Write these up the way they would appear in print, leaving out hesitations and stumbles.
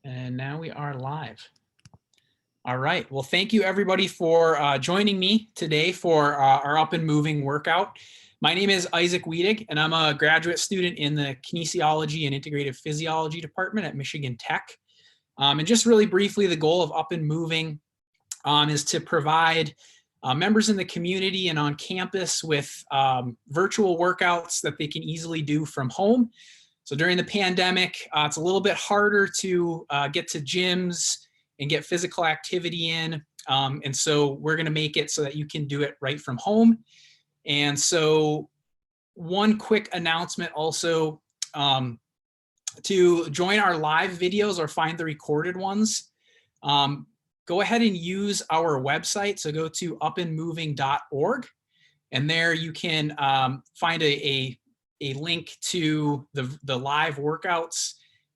And now we are live. All right. Well, thank you everybody for joining me today for our up and moving workout. My name is Isaac Wiedig, and I'm a graduate student in the Kinesiology and Integrative Physiology department at Michigan Tech. And just really briefly, the goal of up and moving is to provide members in the community and on campus with virtual workouts that they can easily do from home. So during the pandemic, it's a little bit harder to get to gyms and get physical activity in. And so we're going to make it so that you can do it right from home. And so one quick announcement also, to join our live videos or find the recorded ones, go ahead and use our website. So go to upandmoving.org, and there you can find a link to the live workouts,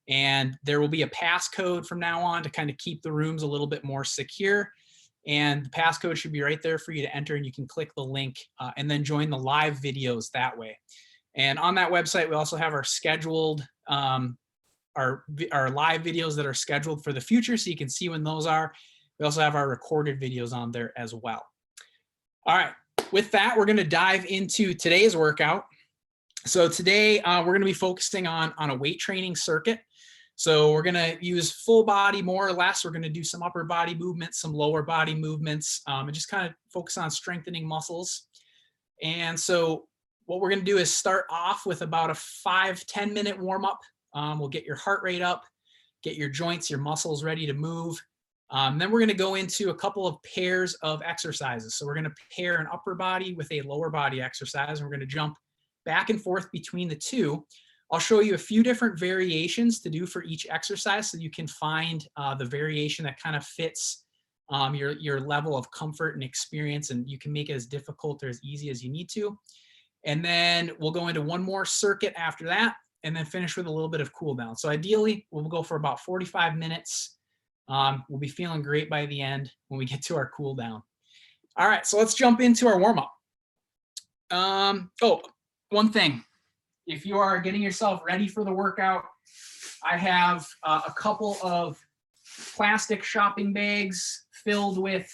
and there will be a passcode from now on to kind of keep the rooms a little bit more secure. And the passcode should be right there for you to enter, and you can click the link and then join the live videos that way. And on that website, we also have our scheduled, our live videos that are scheduled for the future, so you can see when those are. We also have our recorded videos on there as well. All right, with that, we're gonna dive into today's workout. So today we're going to be focusing on a weight training circuit. So we're going to use full body more or less. We're going to do some upper body movements, some lower body movements, and just kind of focus on strengthening muscles. And so what we're going to do is start off with about a 5-10 minute warm up. We'll get your heart rate up, get your joints, your muscles ready to move. Then we're going to go into a couple of pairs of exercises. So we're going to pair an upper body with a lower body exercise, and we're going to jump back and forth between the two. I'll show you a few different variations to do for each exercise so you can find the variation that kind of fits your level of comfort and experience, and you can make it as difficult or as easy as you need to. And then we'll go into one more circuit after that, and then finish with a little bit of cool down. So ideally, we'll go for about 45 minutes. We'll be feeling great by the end when we get to our cool down. All right, so let's jump into our warm up. One thing, if you are getting yourself ready for the workout, I have a couple of plastic shopping bags filled with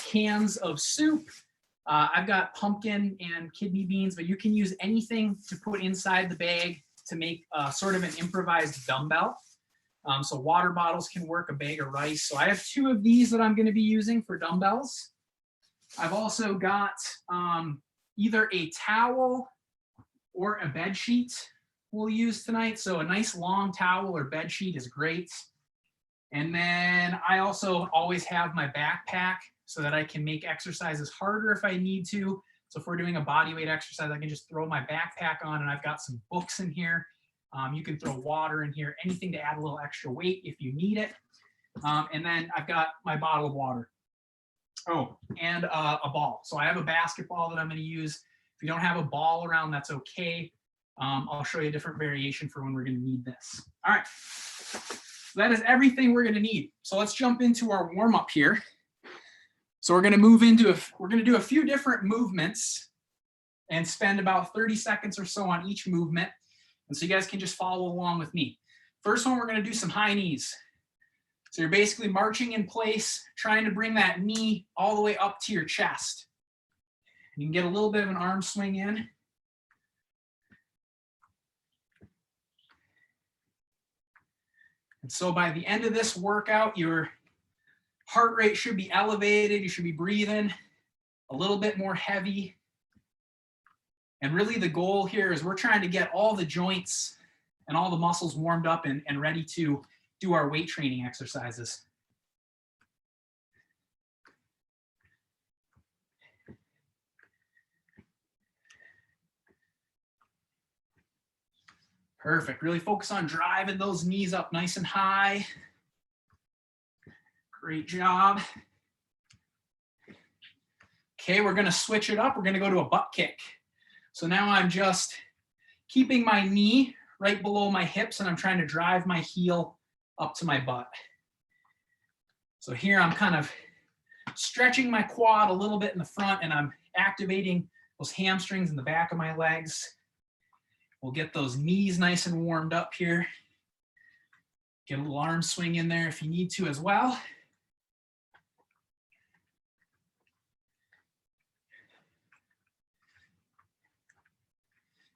cans of soup. I've got pumpkin and kidney beans, but you can use anything to put inside the bag to make sort of an improvised dumbbell. So water bottles can work, a bag of rice. So I have 2 of these that I'm going to be using for dumbbells. I've also got either a towel or a bed sheet we'll use tonight. So a nice long towel or bed sheet is great. And then I also always have my backpack so that I can make exercises harder if I need to. So if we're doing a body weight exercise, I can just throw my backpack on, and I've got some books in here. You can throw water in here, anything to add a little extra weight if you need it. And then I've got my bottle of water. Oh, and a ball. So I have a basketball that I'm going to use. If you don't have a ball around, that's okay. I'll show you a different variation for when we're going to need this. All right, so that is everything we're going to need. So let's jump into our warm up here. So we're going to move into we're going to do a few different movements and spend about 30 seconds or so on each movement. And so you guys can just follow along with me. First one, we're going to do some high knees. So you're basically marching in place, trying to bring that knee all the way up to your chest. You can get a little bit of an arm swing in. And so by the end of this workout, your heart rate should be elevated. You should be breathing a little bit more heavy. And really the goal here is we're trying to get all the joints and all the muscles warmed up and ready to do our weight training exercises. Perfect. Really focus on driving those knees up nice and high. Great job. Okay, we're going to switch it up. We're going to go to a butt kick. So now I'm just keeping my knee right below my hips, and I'm trying to drive my heel up to my butt. So here I'm kind of stretching my quad a little bit in the front, and I'm activating those hamstrings in the back of my legs. We'll get those knees nice and warmed up here. Get a little arm swing in there if you need to as well.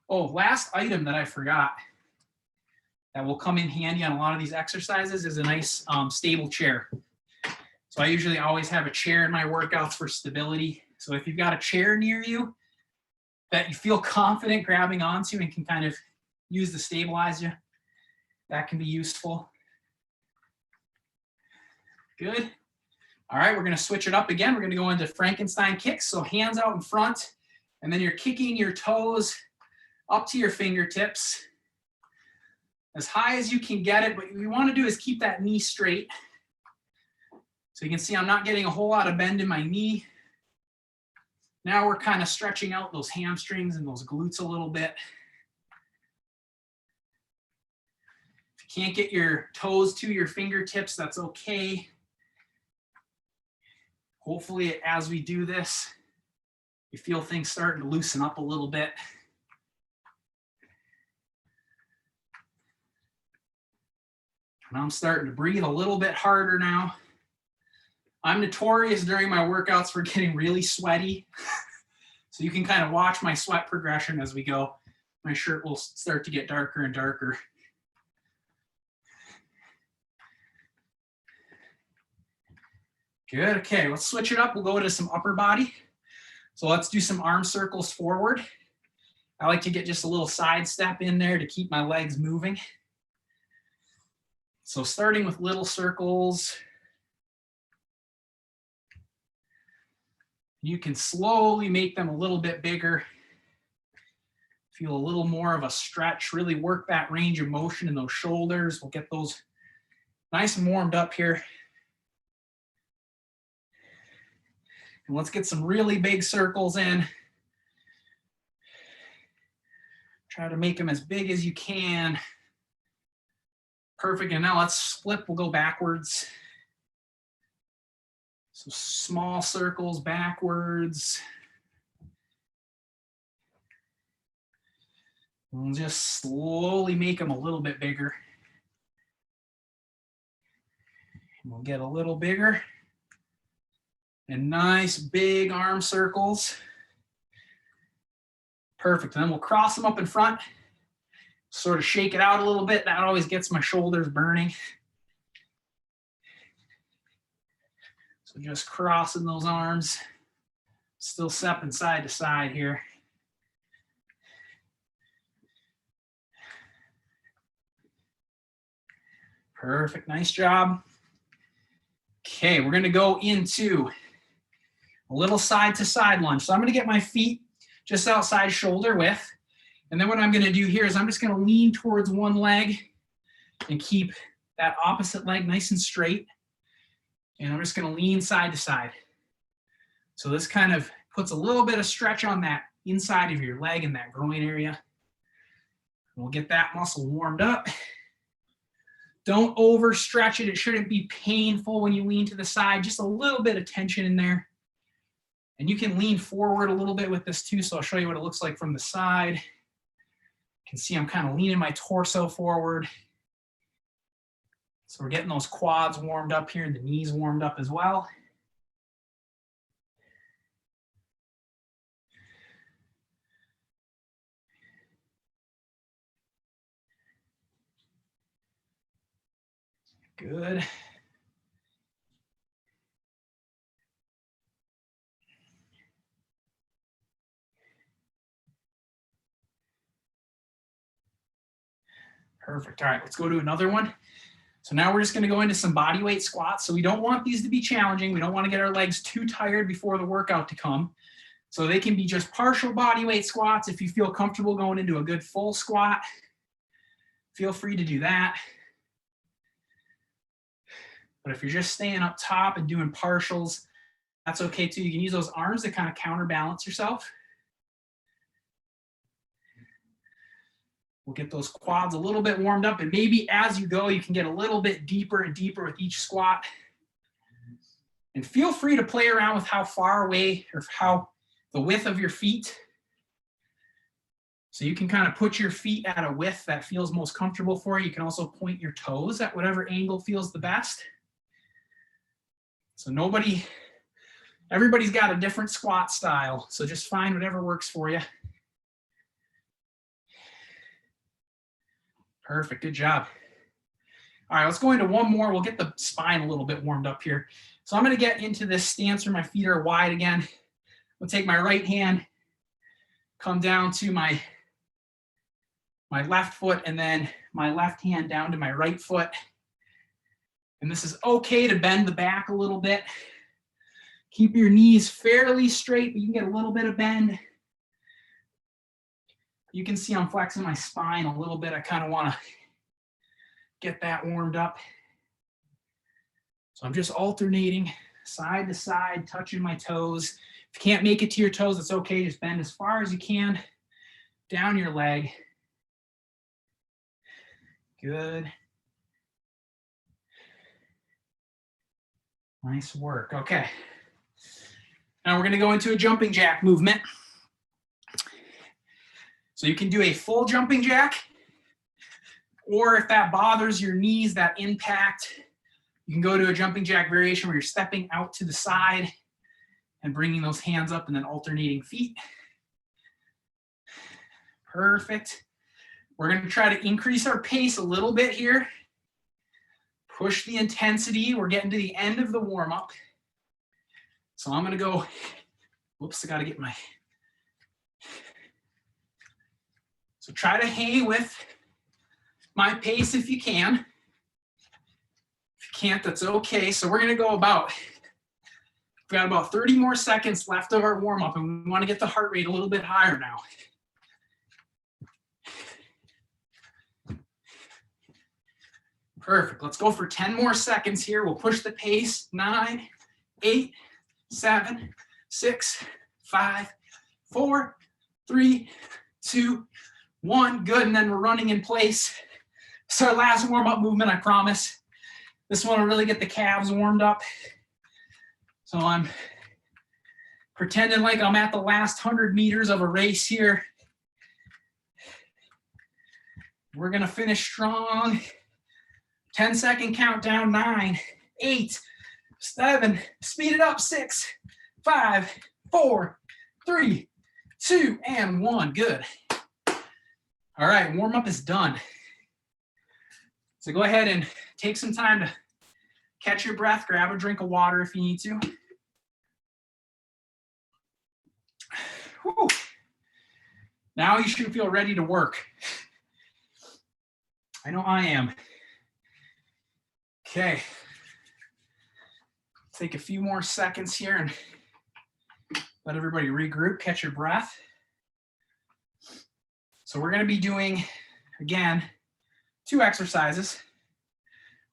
Oh, last item that I forgot that will come in handy on a lot of these exercises is a nice stable chair. So I usually always have a chair in my workouts for stability. So if you've got a chair near you that you feel confident grabbing onto and can kind of use to stabilize you, that can be useful. Good. All right, we're going to switch it up again. We're going to go into Frankenstein kicks. So hands out in front, and then you're kicking your toes up to your fingertips as high as you can get it. What we want to do is keep that knee straight. So you can see I'm not getting a whole lot of bend in my knee. Now we're kind of stretching out those hamstrings and those glutes a little bit. If you can't get your toes to your fingertips, that's okay. Hopefully, as we do this, you feel things starting to loosen up a little bit. And I'm starting to breathe a little bit harder now. I'm notorious during my workouts for getting really sweaty. So you can kind of watch my sweat progression as we go. My shirt will start to get darker and darker. Good, okay, let's switch it up. We'll go into some upper body. So let's do some arm circles forward. I like to get just a little side step in there to keep my legs moving. So starting with little circles, you can slowly make them a little bit bigger. Feel a little more of a stretch, really work that range of motion in those shoulders. We'll get those nice and warmed up here. And let's get some really big circles in. Try to make them as big as you can. Perfect, and now let's flip, we'll go backwards. So small circles backwards. We'll just slowly make them a little bit bigger. And we'll get a little bigger. And nice big arm circles. Perfect, and then we'll cross them up in front. Sort of shake it out a little bit. That always gets my shoulders burning. So just crossing those arms. Still stepping side to side here. Perfect, nice job. Okay, we're gonna go into a little side to side lunge. So I'm gonna get my feet just outside shoulder width. And then what I'm gonna do here is I'm just gonna lean towards one leg and keep that opposite leg nice and straight. And I'm just gonna lean side to side. So this kind of puts a little bit of stretch on that inside of your leg and that groin area. We'll get that muscle warmed up. Don't overstretch it. It shouldn't be painful when you lean to the side. Just a little bit of tension in there. And you can lean forward a little bit with this too. So I'll show you what it looks like from the side. You can see I'm kind of leaning my torso forward. So we're getting those quads warmed up here and the knees warmed up as well. Good. Perfect. All right, let's go to another one. So now we're just going to go into some body weight squats. So we don't want these to be challenging. We don't want to get our legs too tired before the workout to come. So they can be just partial body weight squats. If you feel comfortable going into a good full squat, feel free to do that. But if you're just staying up top and doing partials, that's okay too. You can use those arms to kind of counterbalance yourself. We'll get those quads a little bit warmed up, and maybe as you go, you can get a little bit deeper and deeper with each squat. And feel free to play around with how far away or how the width of your feet. So you can kind of put your feet at a width that feels most comfortable for you. You can also point your toes at whatever angle feels the best. So everybody's got a different squat style. So just find whatever works for you. Perfect, good job. All right, let's go into one more. We'll get the spine a little bit warmed up here. So I'm gonna get into this stance where my feet are wide again. I'll take my right hand, come down to my left foot, and then my left hand down to my right foot. And this is okay to bend the back a little bit. Keep your knees fairly straight, but you can get a little bit of bend. You can see I'm flexing my spine a little bit. I kind of want to get that warmed up. So I'm just alternating side to side, touching my toes. If you can't make it to your toes, it's okay. Just bend as far as you can down your leg. Good. Nice work. Okay. Now we're going to go into a jumping jack movement. So you can do a full jumping jack, or if that bothers your knees, that impact, you can go to a jumping jack variation where you're stepping out to the side and bringing those hands up and then alternating feet. Perfect. We're going to try to increase our pace a little bit here. Push the intensity. We're getting to the end of the warm-up. So I'm going to go, whoops, I got to get my, so try to hang with my pace if you can. If you can't, that's okay. So we're going to go about, we've got about 30 more seconds left of our warm-up, and we want to get the heart rate a little bit higher now. Perfect. Let's go for 10 more seconds here. We'll push the pace. 9, 8, 7, 6, 5, 4, 3, 2, 1. Good. And then we're running in place. It's our last warm-up movement, I promise. This one will really get the calves warmed up. So I'm pretending like I'm at the last 100 meters of a race here. We're going to finish strong. 10-second countdown. 9, 8, 7, speed it up. 6, 5, 4, 3, 2, and 1. Good. All right, warm up is done. So go ahead and take some time to catch your breath. Grab a drink of water if you need to. Whew. Now you should feel ready to work. I know I am. Okay, take a few more seconds here and let everybody regroup, catch your breath. So we're going to be doing, again, 2 exercises.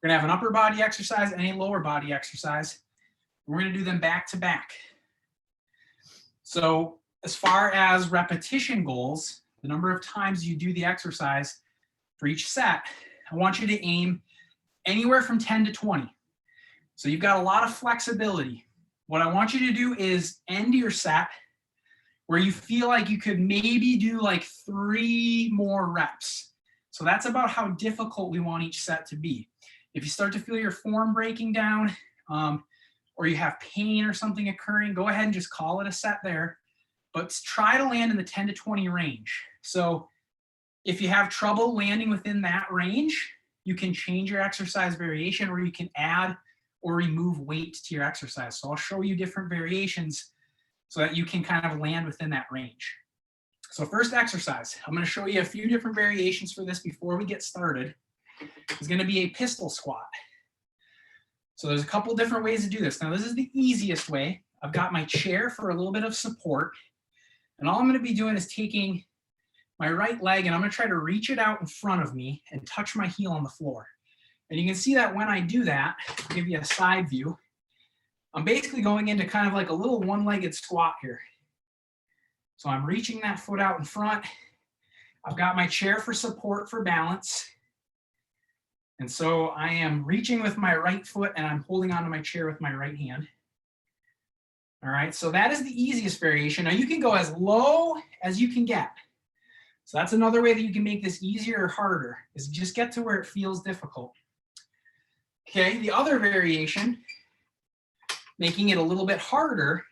We're going to have an upper body exercise and a lower body exercise. We're going to do them back to back. So as far as repetition goals, the number of times you do the exercise for each set, I want you to aim anywhere from 10 to 20. So you've got a lot of flexibility. What I want you to do is end your set where you feel like you could maybe do like 3 more reps. So that's about how difficult we want each set to be. If you start to feel your form breaking down, or you have pain or something occurring, go ahead and just call it a set there. But try to land in the 10 to 20 range. So if you have trouble landing within that range, you can change your exercise variation, or you can add or remove weight to your exercise. So I'll show you different variations so that you can kind of land within that range. So first exercise, I'm going to show you a few different variations for this before we get started. It's going to be a pistol squat. So there's a couple different ways to do this. Now this is the easiest way. I've got my chair for a little bit of support. And all I'm going to be doing is taking my right leg, and I'm going to try to reach it out in front of me and touch my heel on the floor. And you can see that when I do that, I'll give you a side view. I'm basically going into kind of like a little one-legged squat here. So I'm reaching that foot out in front. I've got my chair for support for balance. And so I am reaching with my right foot, and I'm holding onto my chair with my right hand. All right, so that is the easiest variation. Now you can go as low as you can get. So that's another way that you can make this easier or harder, is just get to where it feels difficult. Okay, the other variation, making it a little bit harder,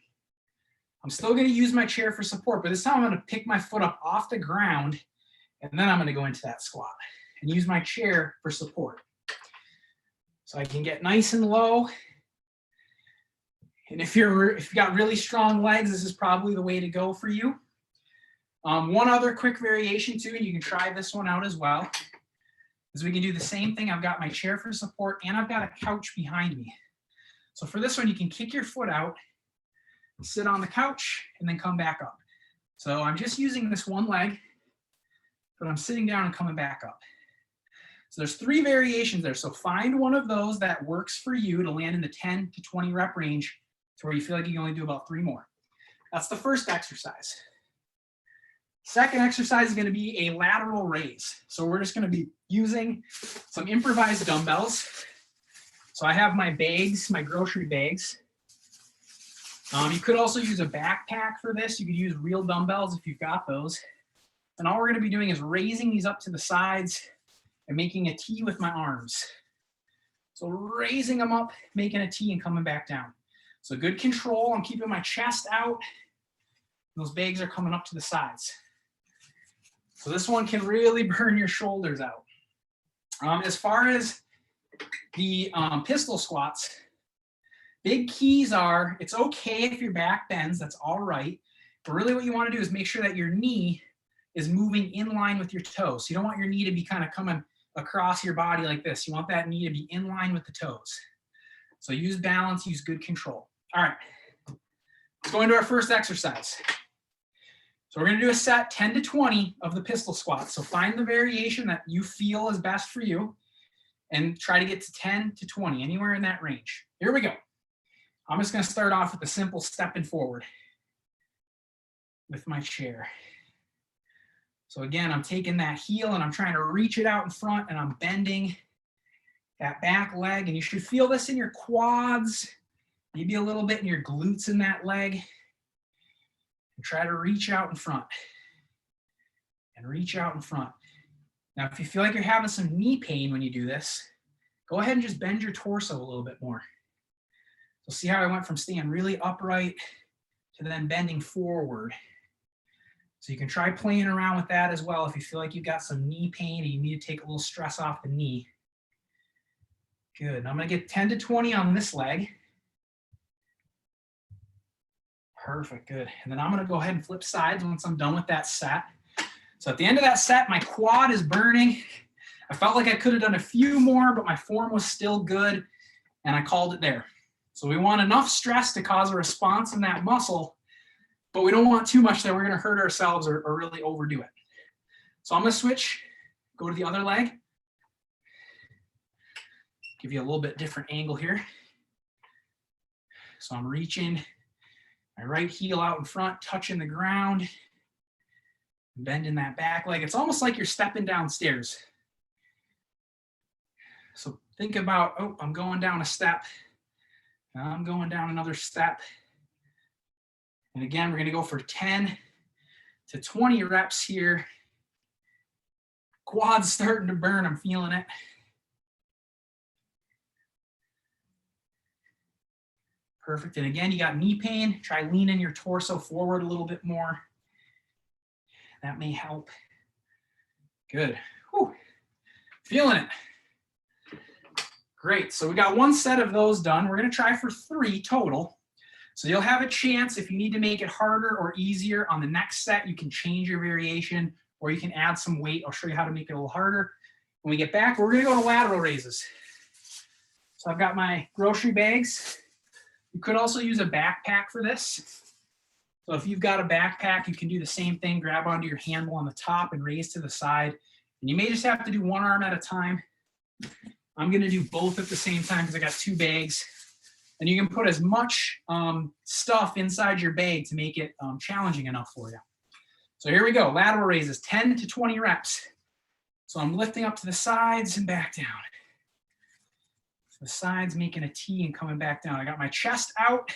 I'm still going to use my chair for support, but this time I'm going to pick my foot up off the ground, and then I'm going to go into that squat and use my chair for support. So I can get nice and low. And if you've got really strong legs, this is probably the way to go for you. One other quick variation too, and you can try this one out as well, is we can do the same thing. I've got my chair for support and I've got a couch behind me. So for this one, you can kick your foot out, sit on the couch, and then come back up. So I'm just using this one leg, but I'm sitting down and coming back up. So there's 3 variations there. So find one of those that works for you to land in the 10 to 20 rep range to where you feel like you can only do about 3 more. That's the first exercise. Second exercise is going to be a lateral raise. So we're just going to be using some improvised dumbbells. So I have my bags, my grocery bags. You could also use a backpack for this. You could use real dumbbells if you've got those. And all we're going to be doing is raising these up to the sides and making a T with my arms. So raising them up, making a T and coming back down. So good control. I'm keeping my chest out. Those bags are coming up to the sides. So this one can really burn your shoulders out. As far as the pistol squats, big keys are, it's okay if your back bends, that's all right. But really what you want to do is make sure that your knee is moving in line with your toes. So you don't want your knee to be kind of coming across your body like this. You want that knee to be in line with the toes. So use balance, use good control. All right, let's go into our first exercise. So we're going to do a set 10 to 20 of the pistol squat. So find the variation that you feel is best for you and try to get to 10 to 20, anywhere in that range. Here we go. I'm just going to start off with a simple stepping forward with my chair. So again, I'm taking that heel and I'm trying to reach it out in front, and I'm bending that back leg. And you should feel this in your quads, maybe a little bit in your glutes in that leg. And try to reach out in front and reach out in front. Now, if you feel like you're having some knee pain when you do this, go ahead and just bend your torso a little bit more. So see how I went from staying really upright to then bending forward. So you can try playing around with that as well if you feel like you've got some knee pain and you need to take a little stress off the knee. Good. Now I'm going to get 10 to 20 on this leg. Perfect, good. And then I'm going to go ahead and flip sides once I'm done with that set. So at the end of that set, my quad is burning. I felt like I could have done a few more, but my form was still good, and I called it there. So we want enough stress to cause a response in that muscle, but we don't want too much that we're going to hurt ourselves or really overdo it. So I'm going to switch, go to the other leg. Give you a little bit different angle here. So I'm reaching my right heel out in front, touching the ground, bending that back leg. It's almost like you're stepping downstairs. So think about, oh, I'm going down a step. Now I'm going down another step. And again, we're going to go for 10 to 20 reps here. Quad's starting to burn. I'm feeling it. Perfect. And again, you got knee pain. Try leaning your torso forward a little bit more. That may help. Good. Whew. Feeling it. Great. So we got one set of those done. We're going to try for 3 total. So you'll have a chance, if you need to make it harder or easier on the next set, you can change your variation or you can add some weight. I'll show you how to make it a little harder. When we get back, we're going to go to lateral raises. So I've got my grocery bags. You could also use a backpack for this. So if you've got a backpack, you can do the same thing. Grab onto your handle on the top and raise to the side. And you may just have to do one arm at a time. I'm going to do both at the same time because I got 2 bags. And you can put as much stuff inside your bag to make it challenging enough for you. So here we go. Lateral raises, 10 to 20 reps. So I'm lifting up to the sides and back down. The sides making a T and coming back down. I got my chest out.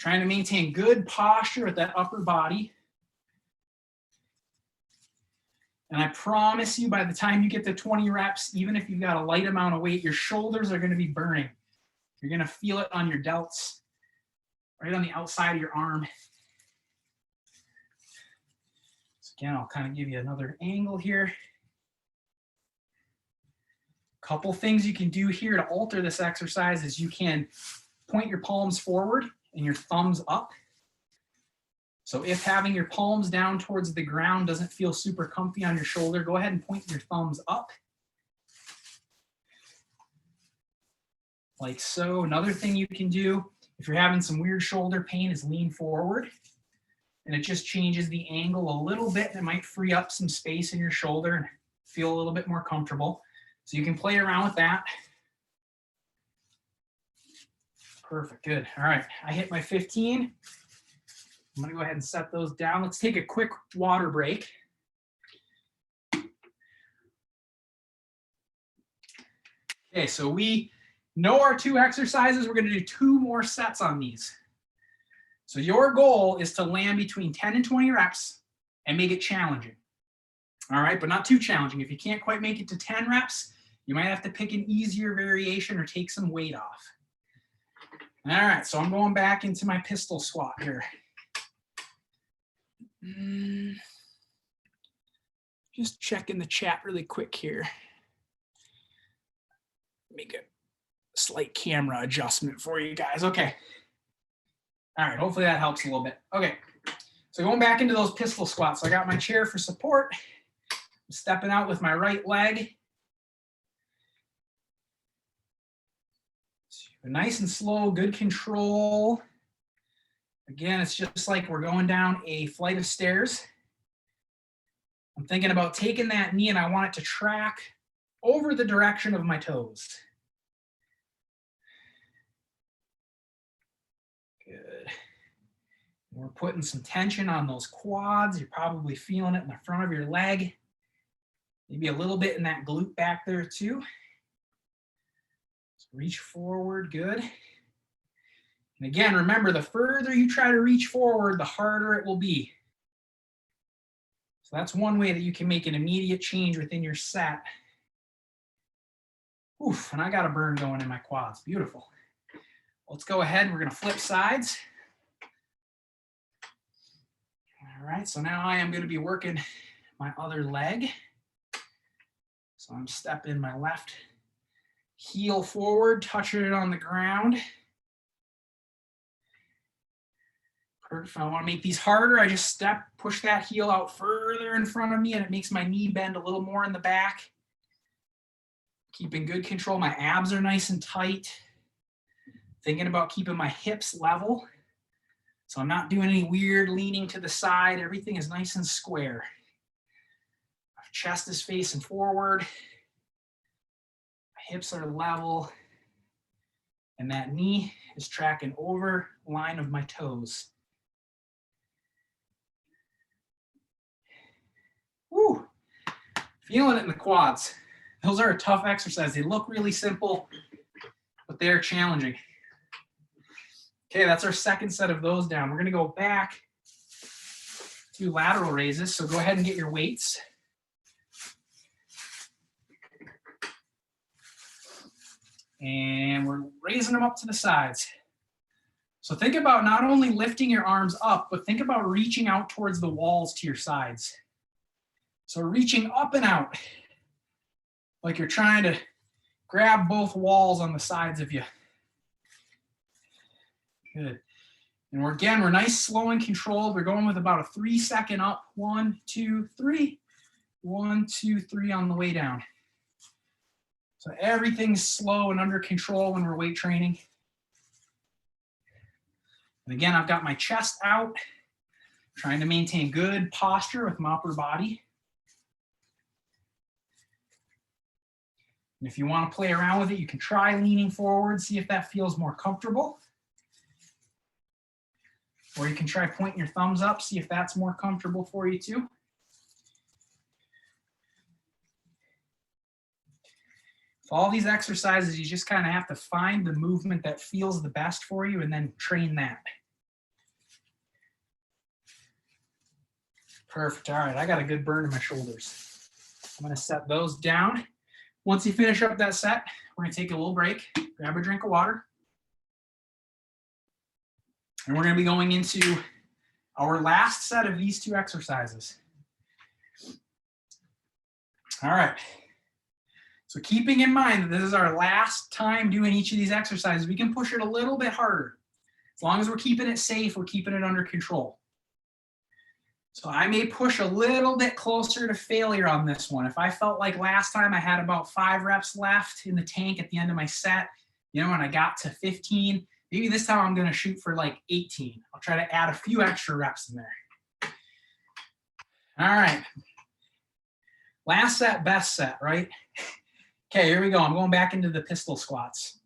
Trying to maintain good posture with that upper body. And I promise you, by the time you get to 20 reps, even if you've got a light amount of weight, your shoulders are going to be burning. You're going to feel it on your delts, right on the outside of your arm. So again, I'll kind of give you another angle here. Couple things you can do here to alter this exercise is you can point your palms forward and your thumbs up. So if having your palms down towards the ground doesn't feel super comfy on your shoulder, go ahead and point your thumbs up. Like so. Another thing you can do if you're having some weird shoulder pain is lean forward. And it just changes the angle a little bit. It might free up some space in your shoulder and feel a little bit more comfortable. So you can play around with that. Perfect, good. All right, I hit my 15. I'm gonna go ahead and set those down. Let's take a quick water break. Okay, so we know our 2 exercises. We're gonna do 2 more sets on these. So your goal is to land between 10 and 20 reps and make it challenging. All right, but not too challenging. If you can't quite make it to 10 reps, you might have to pick an easier variation or take some weight off. All right, so I'm going back into my pistol squat here. Just checking the chat really quick here. Make a slight camera adjustment for you guys. Okay. All right, hopefully that helps a little bit. Okay, so going back into those pistol squats. So I got my chair for support. I'm stepping out with my right leg. Nice and slow, good control. Again, it's just like we're going down a flight of stairs. I'm thinking about taking that knee and I want it to track over the direction of my toes. Good. We're putting some tension on those quads. You're probably feeling it in the front of your leg. Maybe a little bit in that glute back there too. So reach forward, good. And again, remember, the further you try to reach forward, the harder it will be. So that's one way that you can make an immediate change within your set. Oof, and I got a burn going in my quads. Beautiful. Let's go ahead. We're going to flip sides. All right, so now I am going to be working my other leg. So I'm stepping my left heel forward, touching it on the ground. If I want to make these harder, I just push that heel out further in front of me, and it makes my knee bend a little more in the back. Keeping good control. My abs are nice and tight. Thinking about keeping my hips level. So I'm not doing any weird leaning to the side. Everything is nice and square. My chest is facing forward. My hips are level. And that knee is tracking over the line of my toes. Woo! Feeling it in the quads. Those are a tough exercise. They look really simple, but they're challenging. Okay, that's our second set of those down. We're going to go back to lateral raises. So go ahead and get your weights. And we're raising them up to the sides. So think about not only lifting your arms up, but think about reaching out towards the walls to your sides. So reaching up and out, like you're trying to grab both walls on the sides of you. Good. And we're nice, slow, and controlled. We're going with about a 3-second up. 1, 2, 3. 1, 2, 3 on the way down. So everything's slow and under control when we're weight training. And again, I've got my chest out, trying to maintain good posture with my upper body. And if you want to play around with it, you can try leaning forward, see if that feels more comfortable. Or you can try pointing your thumbs up, see if that's more comfortable for you too. For all these exercises, you just kind of have to find the movement that feels the best for you and then train that. Perfect. All right, I got a good burn in my shoulders. I'm going to set those down. Once you finish up that set, we're going to take a little break, grab a drink of water. And we're going to be going into our last set of these two exercises. All right. So keeping in mind that this is our last time doing each of these exercises, we can push it a little bit harder. As long as we're keeping it safe, we're keeping it under control. So I may push a little bit closer to failure on this one. If I felt like last time I had about 5 reps left in the tank at the end of my set, you know, and I got to 15, maybe this time I'm going to shoot for like 18. I'll try to add a few extra reps in there. All right. Last set, best set, right? Okay, here we go. I'm going back into the pistol squats.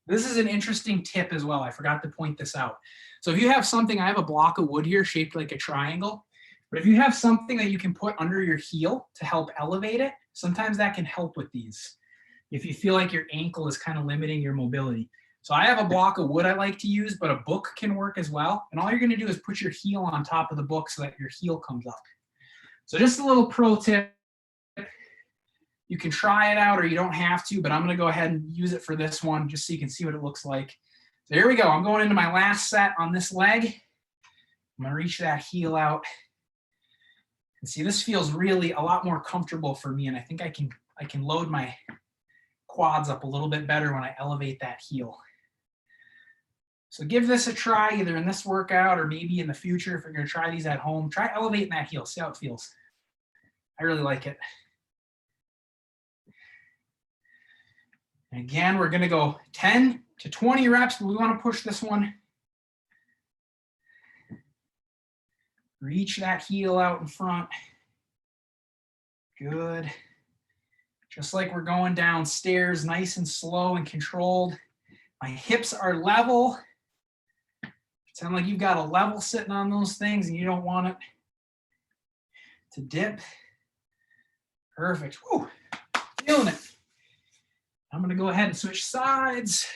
This is an interesting tip as well. I forgot to point this out. So if you have something, I have a block of wood here shaped like a triangle, but if you have something that you can put under your heel to help elevate it, sometimes that can help with these. If you feel like your ankle is kind of limiting your mobility. So I have a block of wood I like to use, but a book can work as well. And all you're going to do is put your heel on top of the book so that your heel comes up. So just a little pro tip. You can try it out or you don't have to, but I'm going to go ahead and use it for this one just so you can see what it looks like. So here we go. I'm going into my last set on this leg. I'm going to reach that heel out. And see, this feels really a lot more comfortable for me, and I think I can load my quads up a little bit better when I elevate that heel. So give this a try either in this workout or maybe in the future if you're going to try these at home. Try elevating that heel. See how it feels. I really like it. And again, we're going to go 10 to 20 reps, but we want to push this one. Reach that heel out in front. Good. Just like we're going downstairs, nice and slow and controlled. My hips are level. Sound like you've got a level sitting on those things and you don't want it to dip. Perfect. Woo. Feeling it. I'm going to go ahead and switch sides.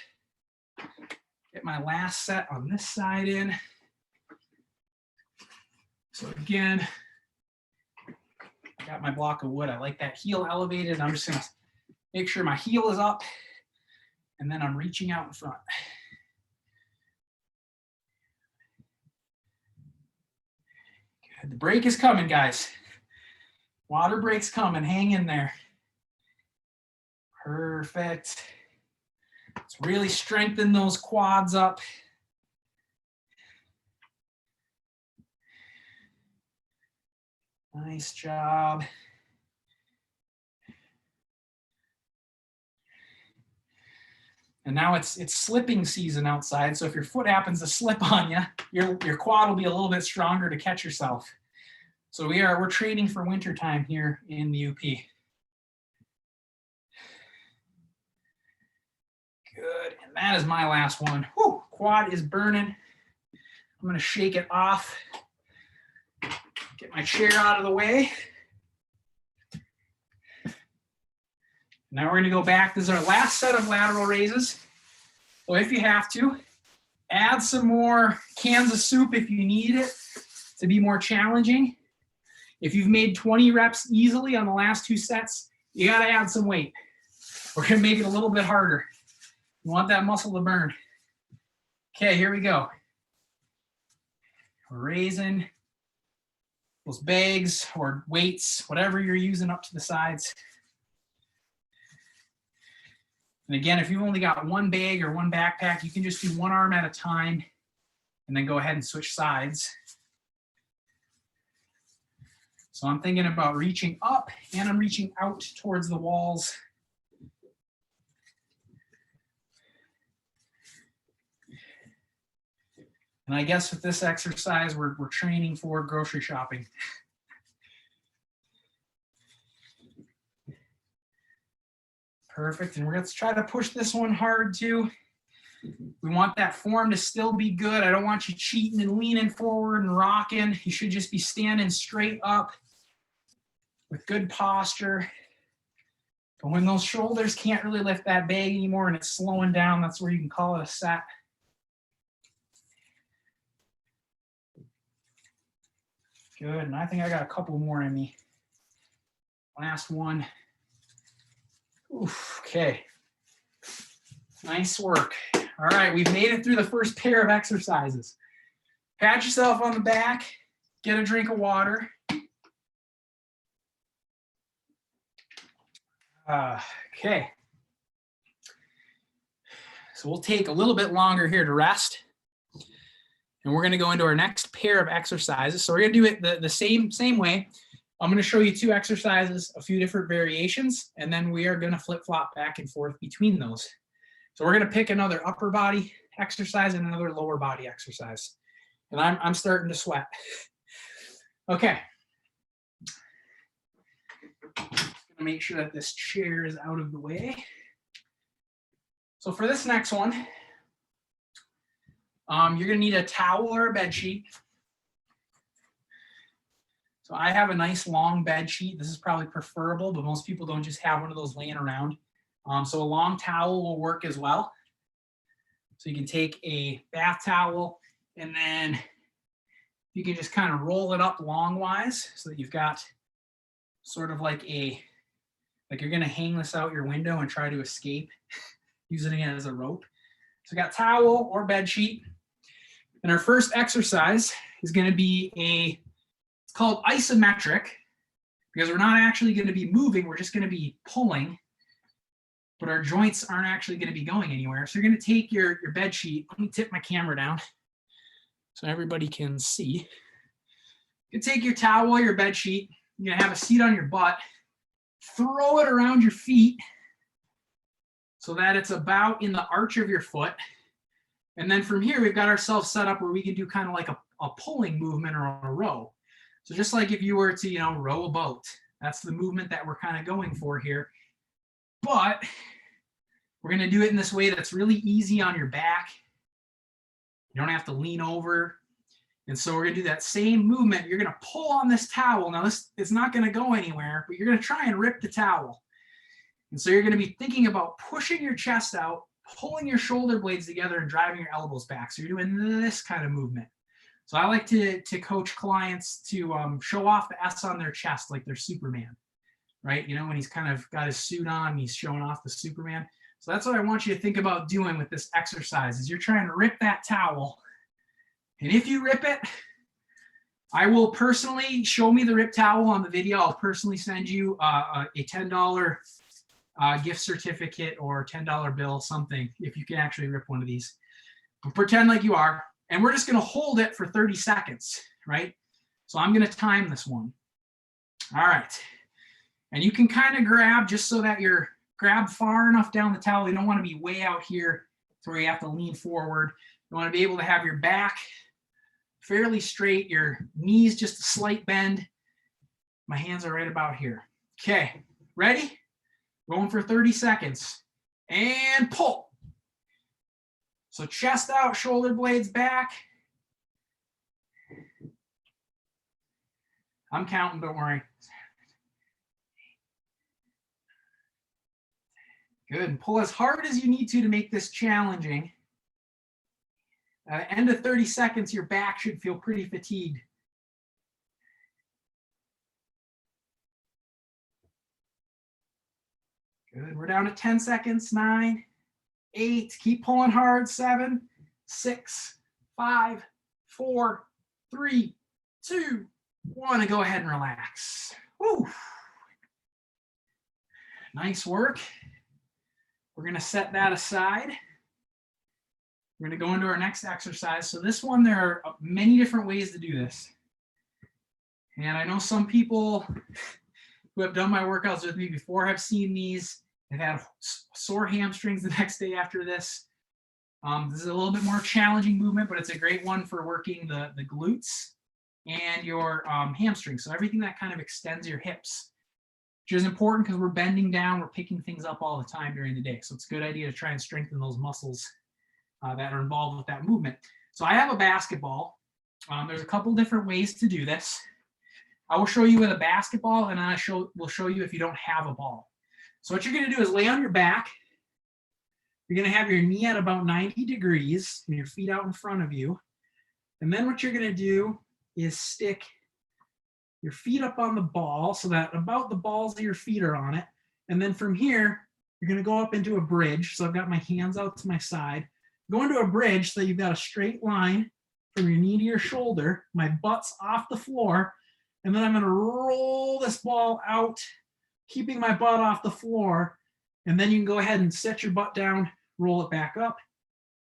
Get my last set on this side in. So again, I got my block of wood. I like that heel elevated. I'm just going to make sure my heel is up, and then I'm reaching out in front. Good. The break is coming, guys. Water break's coming. Hang in there. Perfect. Let's really strengthen those quads up. Nice job. And now it's slipping season outside, so if your foot happens to slip on you, your quad will be a little bit stronger to catch yourself. So we're training for winter time here in the UP. Good, and that is my last one. Whew, quad is burning. I'm gonna shake it off. Get my chair out of the way. Now we're gonna go back. This is our last set of lateral raises. So if you have to, add some more cans of soup if you need it to be more challenging. If you've made 20 reps easily on the last 2 sets, you gotta add some weight. We're gonna make it a little bit harder. You want that muscle to burn. Okay, here we go. We're raising those bags or weights, whatever you're using up to the sides. And again, if you've only got one bag or one backpack, you can just do one arm at a time and then go ahead and switch sides. So I'm thinking about reaching up and I'm reaching out towards the walls. And I guess with this exercise, we're training for grocery shopping. Perfect, and we're gonna try to push this one hard too. We want that form to still be good. I don't want you cheating and leaning forward and rocking. You should just be standing straight up with good posture. But when those shoulders can't really lift that bag anymore and it's slowing down, that's where you can call it a set. Good, and I think I got a couple more in me. Last one. Oof, okay. Nice work. All right, we've made it through the first pair of exercises. Pat yourself on the back, get a drink of water. Okay. So we'll take a little bit longer here to rest. And we're going to go into our next pair of exercises. So we're going to do it the same way. I'm going to show you 2 exercises, a few different variations, and then we are going to flip-flop back and forth between those. So we're going to pick another upper body exercise and another lower body exercise. And I'm starting to sweat. Okay. Just going to make sure that this chair is out of the way. So for this next one, you're going to need a towel or a bed sheet. So I have a nice long bed sheet. This is probably preferable, but most people don't just have one of those laying around. So a long towel will work as well. So you can take a bath towel and then you can just kind of roll it up longwise so that you've got sort of like you're going to hang this out your window and try to escape using it as a rope. So we got towel or bed sheet. And our first exercise is going to be it's called isometric because we're not actually going to be moving. We're just going to be pulling, but our joints aren't actually going to be going anywhere. So you're going to take your bed sheet. Let me tip my camera down so everybody can see. You take your towel, your bed sheet. You're going to have a seat on your butt. Throw it around your feet so that it's about in the arch of your foot. And then from here, we've got ourselves set up where we can do kind of like a pulling movement or a row. So just like if you were to, row a boat, that's the movement that we're kind of going for here. But we're going to do it in this way that's really easy on your back. You don't have to lean over. And so we're going to do that same movement. You're going to pull on this towel. Now, it's not going to go anywhere, but you're going to try and rip the towel. And so you're going to be thinking about pushing your chest out, pulling your shoulder blades together and driving your elbows back. So you're doing this kind of movement. So I like to coach clients to show off the S on their chest like they're Superman, right? When he's kind of got his suit on, he's showing off the Superman. So that's what I want you to think about doing with this exercise is you're trying to rip that towel. And if you rip it, I will personally show me the rip towel on the video. I'll personally send you a $10 gift certificate or $10 bill, something, if you can actually rip one of these. But pretend like you are. And we're just going to hold it for 30 seconds, right? So I'm going to time this one. All right. And you can kind of grab just so that you're grabbed far enough down the towel. You don't want to be way out here to where you have to lean forward. You want to be able to have your back fairly straight, your knees just a slight bend. My hands are right about here. Okay, ready? Going for 30 seconds. And pull. So chest out, shoulder blades back. I'm counting, don't worry. Good, and pull as hard as you need to make this challenging. At the end of 30 seconds, your back should feel pretty fatigued. Good, we're down to 10 seconds, 9, 8, keep pulling hard, 7, 6, 5, 4, 3, 2, 1, and go ahead and relax. Woo. Nice work. We're gonna set that aside. We're gonna go into our next exercise. So this one, there are many different ways to do this. And I know some people who have done my workouts with me before have seen these. They've had sore hamstrings the next day after this. This is a little bit more challenging movement, but it's a great one for working the glutes and your hamstrings. So everything that kind of extends your hips, which is important because we're bending down, we're picking things up all the time during the day. So it's a good idea to try and strengthen those muscles that are involved with that movement. So I have a basketball. There's a couple different ways to do this. I will show you with a basketball, and I will show you if you don't have a ball. So what you're going to do is lay on your back. You're going to have your knee at about 90 degrees and your feet out in front of you. And then what you're going to do is stick your feet up on the ball so that about the balls of your feet are on it. And then from here, you're going to go up into a bridge. So I've got my hands out to my side. Go into a bridge so you've got a straight line from your knee to your shoulder. My butt's off the floor. And then I'm going to roll this ball out, keeping my butt off the floor. And then you can go ahead and set your butt down, roll it back up,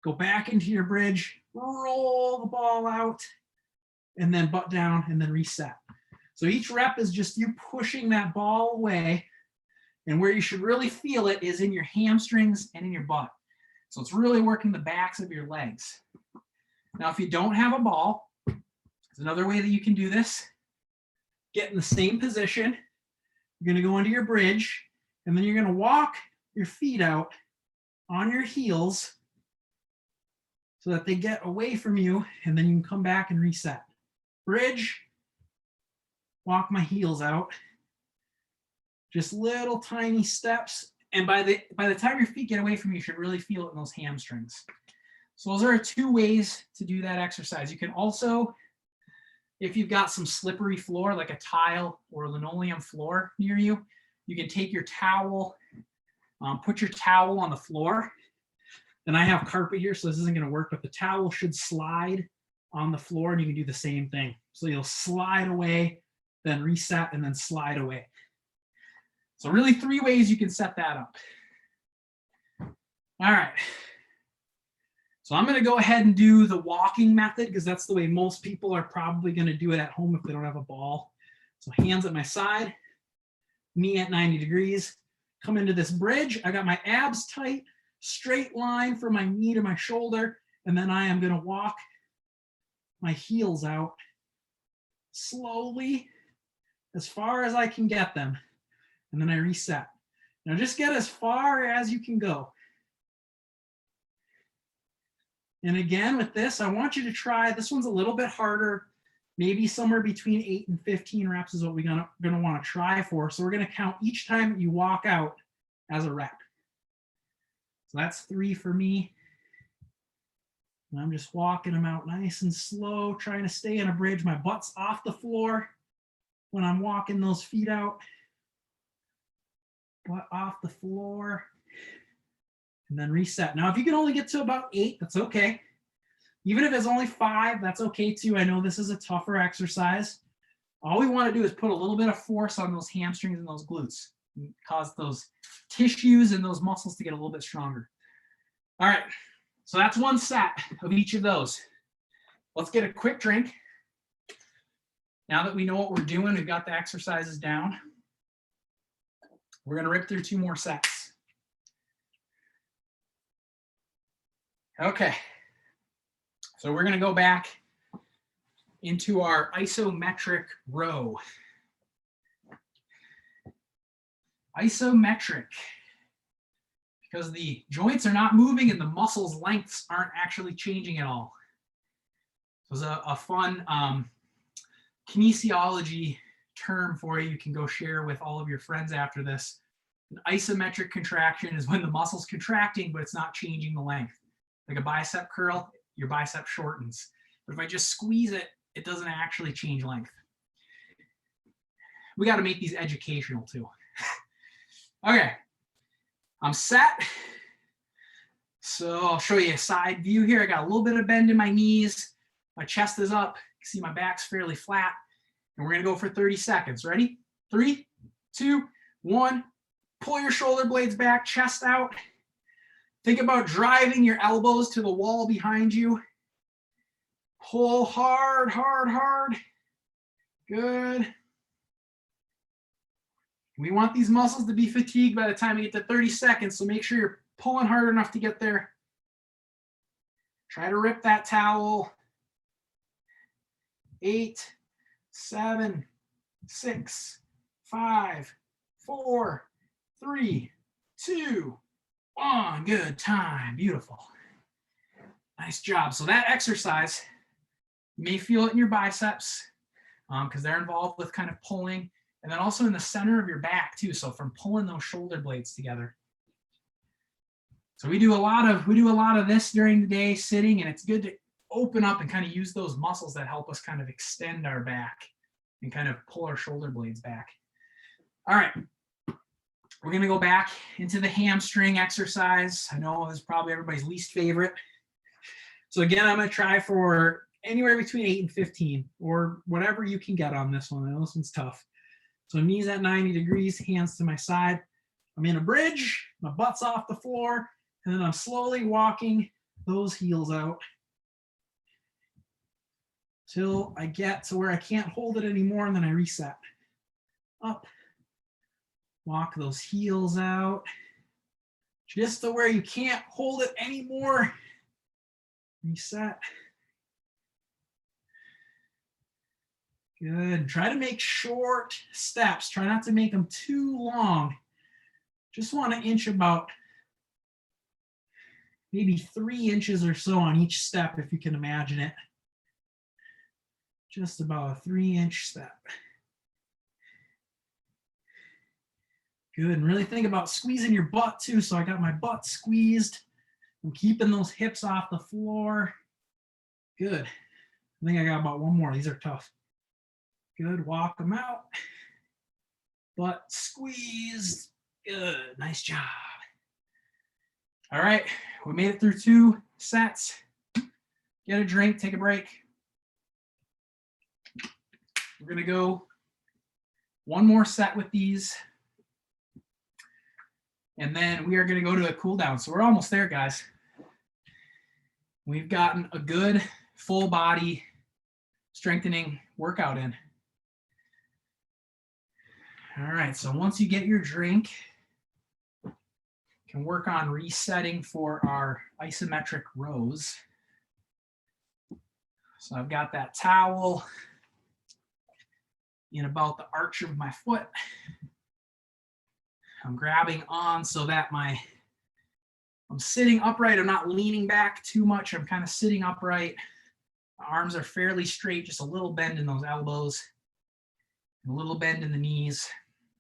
go back into your bridge, roll the ball out, and then butt down, and then reset. So each rep is just you pushing that ball away. And where you should really feel it is in your hamstrings and in your butt. So it's really working the backs of your legs. Now, if you don't have a ball, there's another way that you can do this. Get in the same position. You're going to go into your bridge, and then you're going to walk your feet out on your heels so that they get away from you, and then you can come back and reset. Bridge, walk my heels out. Just little tiny steps. And by the time your feet get away from you, you should really feel it in those hamstrings. So those are 2 ways to do that exercise. You can also, if you've got some slippery floor, like a tile or a linoleum floor near you, you can take your towel, put your towel on the floor. And I have carpet here, so this isn't going to work, but the towel should slide on the floor, and you can do the same thing. So you'll slide away, then reset, and then slide away. So really 3 ways you can set that up. All right. So I'm going to go ahead and do the walking method because that's the way most people are probably going to do it at home if they don't have a ball. So hands at my side, knee at 90 degrees, come into this bridge. I got my abs tight, straight line from my knee to my shoulder, and then I am going to walk my heels out slowly as far as I can get them. And then I reset. Now just get as far as you can go. And again, with this, I want you to try, this one's a little bit harder, maybe somewhere between 8 and 15 reps is what we're gonna want to try for. So we're gonna count each time that you walk out as a rep. So that's 3 for me. And I'm just walking them out nice and slow, trying to stay in a bridge. My butt's off the floor when I'm walking those feet out. Butt off the floor. And then reset. Now, if you can only get to about 8, that's okay. Even if it's only 5, that's okay too. I know this is a tougher exercise. All we want to do is put a little bit of force on those hamstrings and those glutes and cause those tissues and those muscles to get a little bit stronger. All right, so that's 1 set of each of those. Let's get a quick drink. Now that we know what we're doing, we've got the exercises down. We're going to rip through 2 more sets. Okay, so we're going to go back into our isometric row. Isometric, because the joints are not moving and the muscles' lengths aren't actually changing at all. So it's a fun kinesiology term for you can go share with all of your friends after this. An isometric contraction is when the muscle's contracting, but it's not changing the length. Like a bicep curl, your bicep shortens. But if I just squeeze it, it doesn't actually change length. We got to make these educational too. Okay, I'm set. So I'll show you a side view here. I got a little bit of bend in my knees. My chest is up. You can see my back's fairly flat. And we're going to go for 30 seconds. Ready? 3, 2, 1. Pull your shoulder blades back, chest out. Think about driving your elbows to the wall behind you. Pull hard, hard, hard. Good. We want these muscles to be fatigued by the time we get to 30 seconds, so make sure you're pulling hard enough to get there. Try to rip that towel. 8, 7, 6, 5, 4, 3, 2, 1. Good time. Beautiful. Nice job. So that exercise, you may feel it in your biceps because they're involved with kind of pulling, and then also in the center of your back too. So from pulling those shoulder blades together. So we do a lot of this during the day sitting, and it's good to open up and kind of use those muscles that help us kind of extend our back and kind of pull our shoulder blades back. All right. We're going to go back into the hamstring exercise. I know this is probably everybody's least favorite. So again, I'm going to try for anywhere between 8 and 15 or whatever you can get on this one. I know this one's tough. So knees at 90 degrees, hands to my side. I'm in a bridge, my butt's off the floor, and then I'm slowly walking those heels out till I get to where I can't hold it anymore, and then I reset. Up. Walk those heels out just to where you can't hold it anymore. Reset. Good. Try to make short steps. Try not to make them too long. Just want to inch about maybe 3 inches or so on each step, if you can imagine it. Just about a 3-inch step. Good, and really think about squeezing your butt too. So I got my butt squeezed. I'm keeping those hips off the floor. Good. I think I got about one more. These are tough. Good, walk them out. Butt squeezed. Good, nice job. All right, we made it through 2 sets. Get a drink, take a break. We're gonna go one more set with these. And then we are going to go to a cool down. So we're almost there, guys. We've gotten a good full body strengthening workout in. All right, so once you get your drink, you can work on resetting for our isometric rows. So I've got that towel in about the arch of my foot. I'm grabbing on so that I'm sitting upright. I'm not leaning back too much. I'm kind of sitting upright. My arms are fairly straight, just a little bend in those elbows, a little bend in the knees.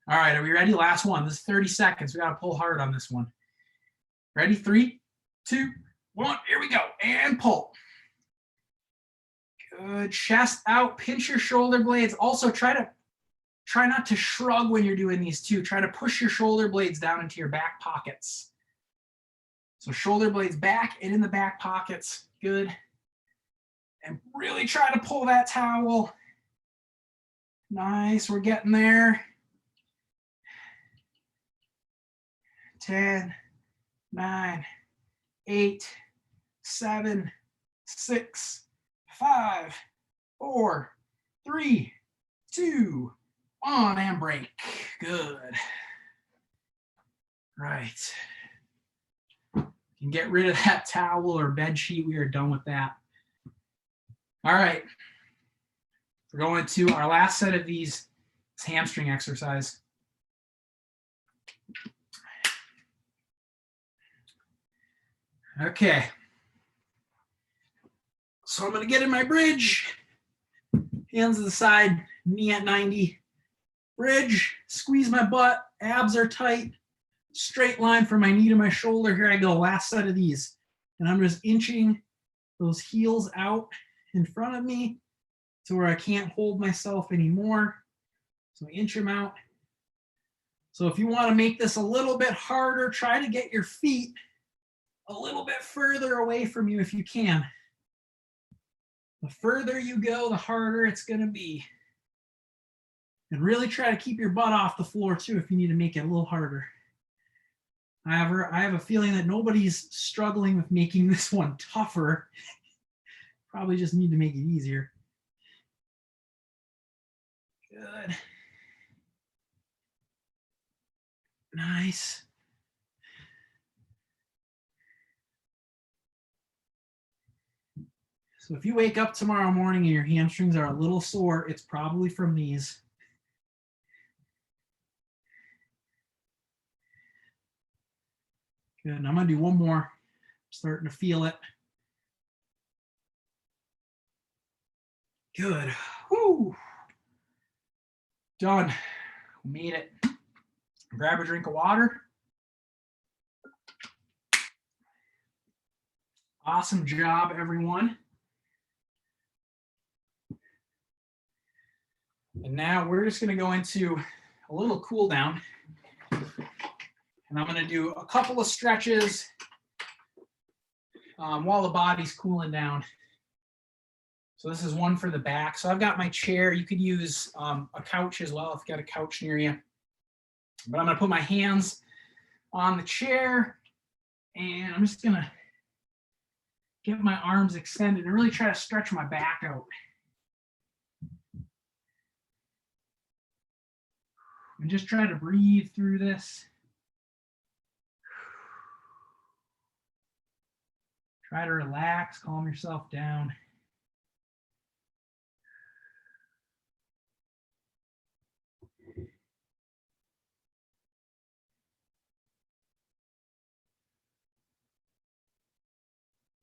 All right, are we ready? Last one. This is 30 seconds. We got to pull hard on this one. Ready? 3, 2, 1. Here we go. And pull. Good. Chest out. Pinch your shoulder blades. Also, try not to shrug when you're doing these too. Try to push your shoulder blades down into your back pockets. So shoulder blades back and in the back pockets. Good. And really try to pull that towel. Nice, we're getting there. 10, 9, 8, 7, 6, 5, 4, 3, 2, 1, and break. Good. Right. You can get rid of that towel or bed sheet. We are done with that. All right. We're going to our last set of these hamstring exercise. Okay. So I'm going to get in my bridge. Hands to the side, knee at 90. Bridge, squeeze my butt, abs are tight. Straight line from my knee to my shoulder. Here I go, last set of these. And I'm just inching those heels out in front of me to where I can't hold myself anymore. So inch them out. So if you want to make this a little bit harder, try to get your feet a little bit further away from you if you can. The further you go, the harder it's going to be. And really try to keep your butt off the floor too if you need to make it a little harder. However, I have a feeling that nobody's struggling with making this one tougher. Probably just need to make it easier. Good. Nice. So if you wake up tomorrow morning and your hamstrings are a little sore, it's probably from these. Good, and I'm gonna do one more. I'm starting to feel it. Good. Woo. Done. We made it. Grab a drink of water. Awesome job, everyone. And now we're just gonna go into a little cool down. And I'm gonna do a couple of stretches while the body's cooling down. So this is one for the back. So I've got my chair. You could use a couch as well if you've got a couch near you. But I'm gonna put my hands on the chair and I'm just gonna get my arms extended and really try to stretch my back out. And just try to breathe through this. Try to relax, calm yourself down.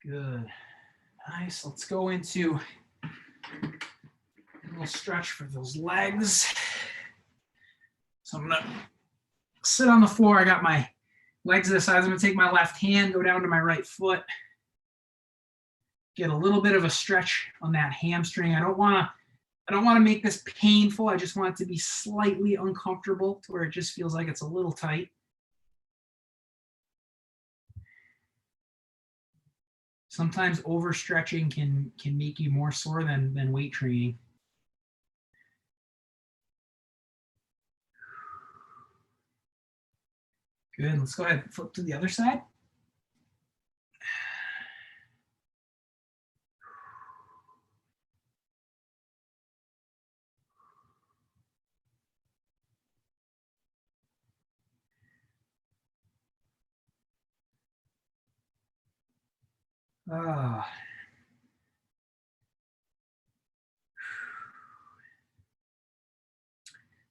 Good. Nice. Let's go into a little stretch for those legs. So I'm gonna sit on the floor. I got my legs this size. I'm gonna take my left hand, go down to my right foot. Get a little bit of a stretch on that hamstring. I don't wanna make this painful. I just want it to be slightly uncomfortable to where it just feels like it's a little tight. Sometimes overstretching can make you more sore than weight training. Good, let's go ahead and flip to the other side.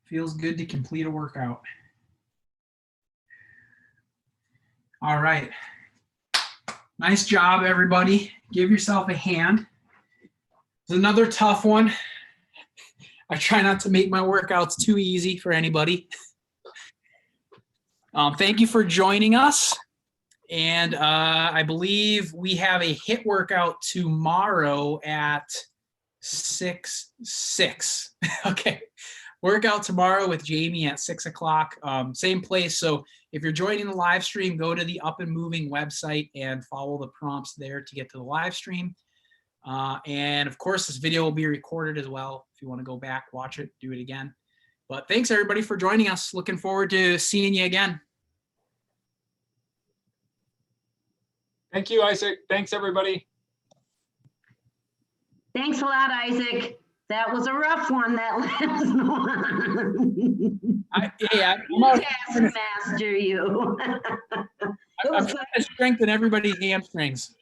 Feels good to complete a workout. All right. Nice job, everybody. Give yourself a hand. It's another tough one. I try not to make my workouts too easy for anybody. Thank you for joining us. And I believe we have a HIIT workout tomorrow at 6. Okay. Workout tomorrow with Jamie at 6 o'clock, same place. So if you're joining the live stream, go to the Up and Moving website and follow the prompts there to get to the live stream. And of course, this video will be recorded as well. If you want to go back, watch it, do it again. But thanks everybody for joining us. Looking forward to seeing you again. Thank you, Isaac. Thanks, everybody. Thanks a lot, Isaac. That was a rough one, that last one. Taskmaster, you. I'm trying to strengthen everybody's hamstrings.